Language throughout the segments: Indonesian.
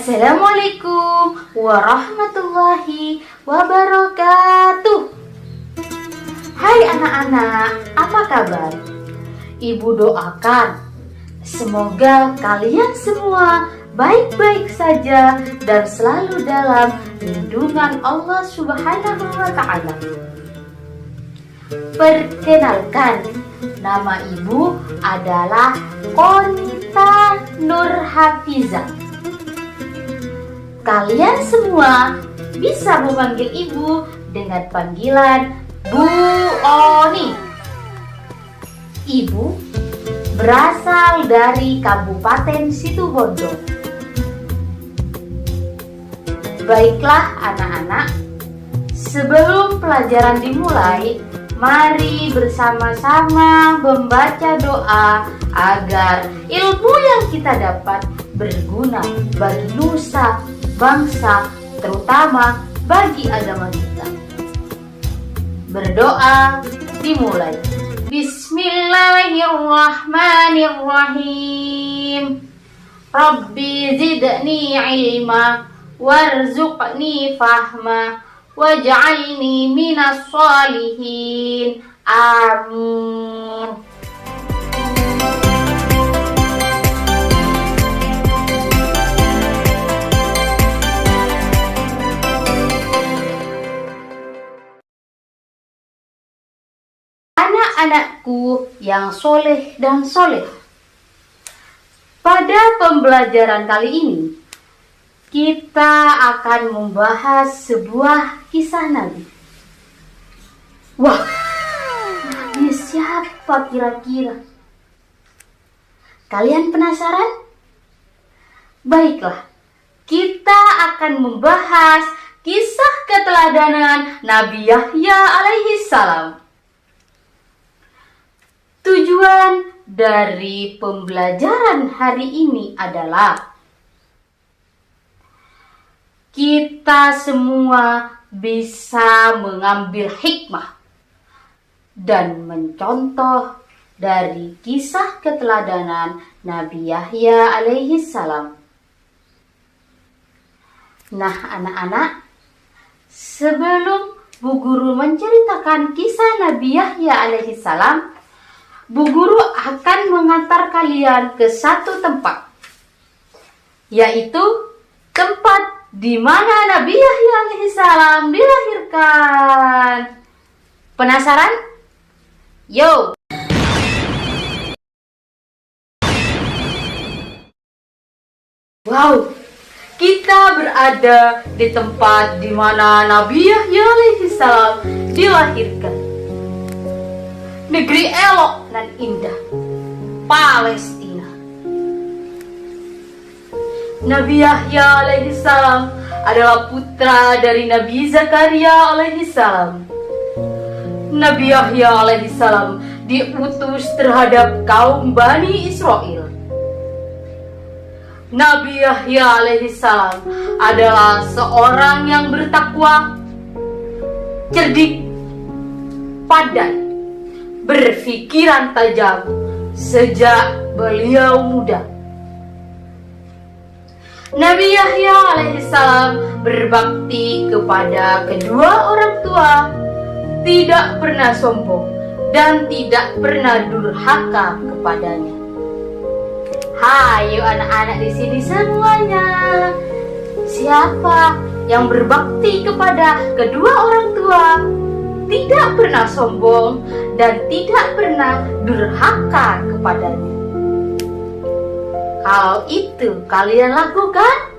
Assalamualaikum warahmatullahi wabarakatuh. Hai anak-anak, apa kabar? Ibu doakan semoga kalian semua baik-baik saja dan selalu dalam lindungan Allah Subhanahu wa Ta'ala. Perkenalkan, nama ibu adalah Konita Nurhafizah. Kalian semua bisa memanggil ibu dengan panggilan Bu Oni. Ibu berasal dari Kabupaten Situbondo. Baiklah anak-anak, sebelum pelajaran dimulai, mari bersama-sama membaca doa agar ilmu yang kita dapat berguna bagi nusa bangsa, terutama bagi agama kita. Berdoa dimulai. Bismillahirrahmanirrahim. Rabbi zidni ilma warzuqni fahma waj'alni minas sholihin. Amin. Anak-anakku yang soleh dan soleh, pada pembelajaran kali ini kita akan membahas sebuah kisah Nabi. Wah, Nabi siapa kira-kira? Kalian penasaran? Baiklah, kita akan membahas kisah keteladanan Nabi Yahya alaihi salam. Tujuan dari pembelajaran hari ini adalah kita semua bisa mengambil hikmah dan mencontoh dari kisah keteladanan Nabi Yahya alaihi salam. Nah, anak-anak, sebelum Bu Guru menceritakan kisah Nabi Yahya alaihi salam, Bu Guru akan mengantar kalian ke satu tempat, yaitu tempat di mana Nabi Yahya alaihi salam dilahirkan. Penasaran? Yo! Wow, kita berada di tempat di mana Nabi Yahya alaihi salam dilahirkan. Negeri elok dan indah, Palestina. Nabi Yahya alaihi salam adalah putra dari Nabi Zakaria alaihi salam. Nabi Yahya alaihi salam diutus terhadap kaum Bani Israel. Nabi Yahya alaihi salam adalah seorang yang bertakwa, cerdik, pandai, berpikiran tajam sejak beliau muda. Nabi Yahya alaihi salam berbakti kepada kedua orang tua, tidak pernah sombong dan tidak pernah durhaka kepadanya. Hayo anak-anak di sini semuanya, siapa yang berbakti kepada kedua orang tua, tidak pernah sombong dan tidak pernah durhaka kepadanya? Kalau itu kalian lakukan,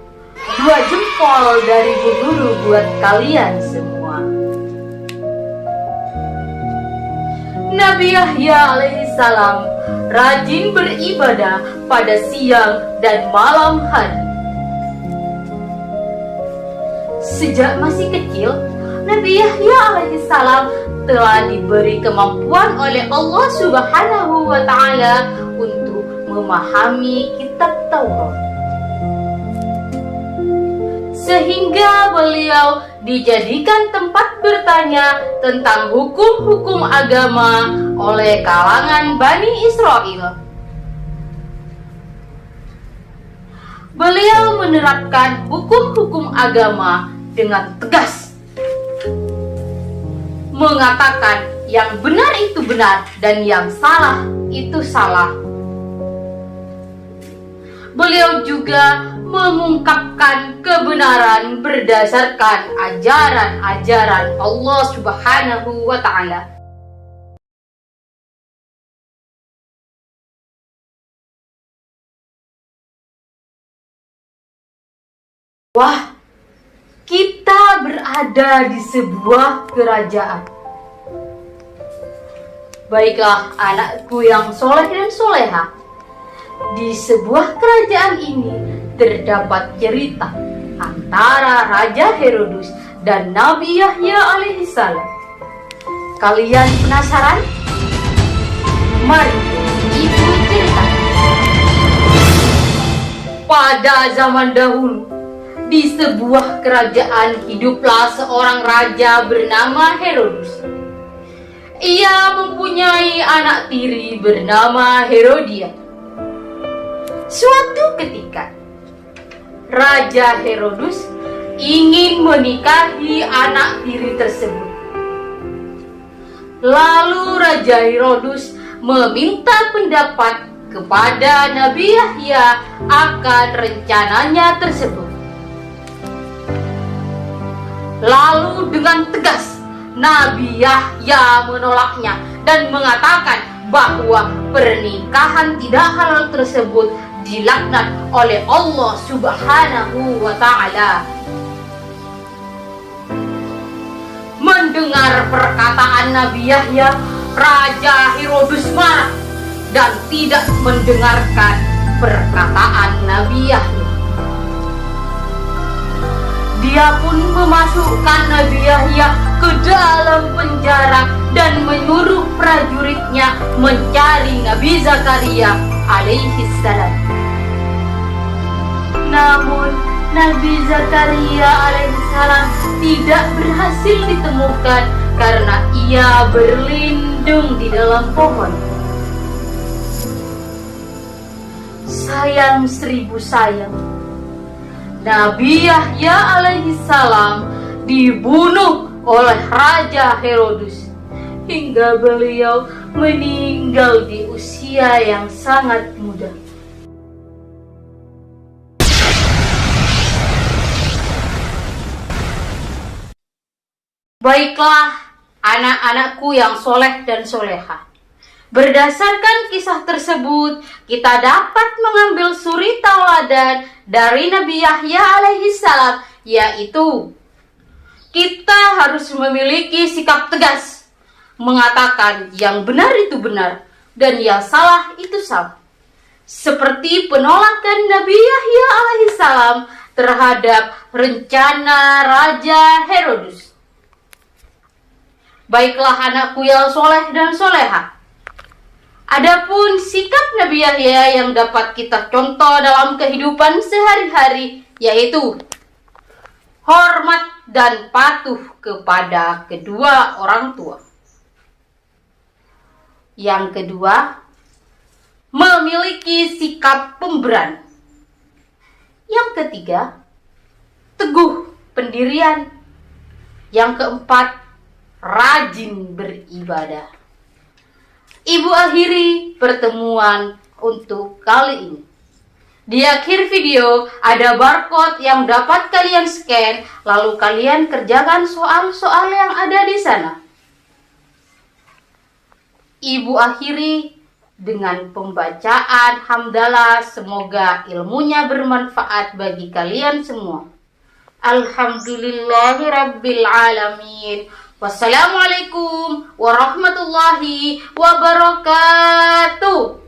2 jempol dari Bu Guru buat kalian semua. Nabi Yahya alaihi salam rajin beribadah pada siang dan malam hari. Sejak masih kecil, Nabi Yahya alaihi salam telah diberi kemampuan oleh Allah Subhanahu wa Ta'ala untuk memahami kitab Taurat, sehingga beliau dijadikan tempat bertanya tentang hukum-hukum agama oleh kalangan Bani Israel. Beliau menerapkan hukum-hukum agama dengan tegas, mengatakan yang benar itu benar dan yang salah itu salah. Beliau juga mengungkapkan kebenaran berdasarkan ajaran-ajaran Allah Subhanahu wa Ta'ala. Wah, kita berada di sebuah kerajaan. Baiklah anakku yang soleh dan soleha, di sebuah kerajaan ini terdapat cerita antara Raja Herodus dan Nabi Yahya alaihissalam. Kalian penasaran? Mari ikut cerita. Pada zaman dahulu, di sebuah kerajaan hiduplah seorang raja bernama Herodus. Ia mempunyai anak tiri bernama Herodia. Suatu ketika, Raja Herodus ingin menikahi anak tiri tersebut. Lalu Raja Herodus meminta pendapat kepada Nabi Yahya akan rencananya tersebut. Lalu dengan tegas Nabi Yahya menolaknya dan mengatakan bahwa pernikahan tidak halal tersebut dilaknat oleh Allah Subhanahu wa Ta'ala. Mendengar perkataan Nabi Yahya, Raja Herodus marah dan tidak mendengarkan perkataan Nabi Yahya. Dia pun memasukkan Nabi Yahya ke dalam penjara dan menyuruh prajuritnya mencari Nabi Zakaria alaihissalam. Namun Nabi Zakaria alaihissalam tidak berhasil ditemukan karena ia berlindung di dalam pohon. Sayang seribu sayang, Nabi Yahya alaihissalam dibunuh oleh Raja Herodus hingga beliau meninggal di usia yang sangat muda. Baiklah anak-anakku yang soleh dan soleha, berdasarkan kisah tersebut, kita dapat mengambil suri tauladan dari Nabi Yahya alaihissalam, yaitu kita harus memiliki sikap tegas, mengatakan yang benar itu benar dan yang salah itu salah. Seperti penolakan Nabi Yahya alaihissalam terhadap rencana Raja Herodus. Baiklah anakku yang soleh dan soleha, adapun sikap Nabi Yahya yang dapat kita contoh dalam kehidupan sehari-hari, yaitu hormat dan patuh kepada kedua orang tua. Yang kedua, memiliki sikap pemberani. Yang ketiga, teguh pendirian. Yang keempat, rajin beribadah. Ibu akhiri pertemuan untuk kali ini. Di akhir video ada barcode yang dapat kalian scan, lalu kalian kerjakan soal-soal yang ada di sana. Ibu akhiri dengan pembacaan hamdalah, semoga ilmunya bermanfaat bagi kalian semua. Alhamdulillahirabbil alamin. Wassalamualaikum warahmatullahi wabarakatuh.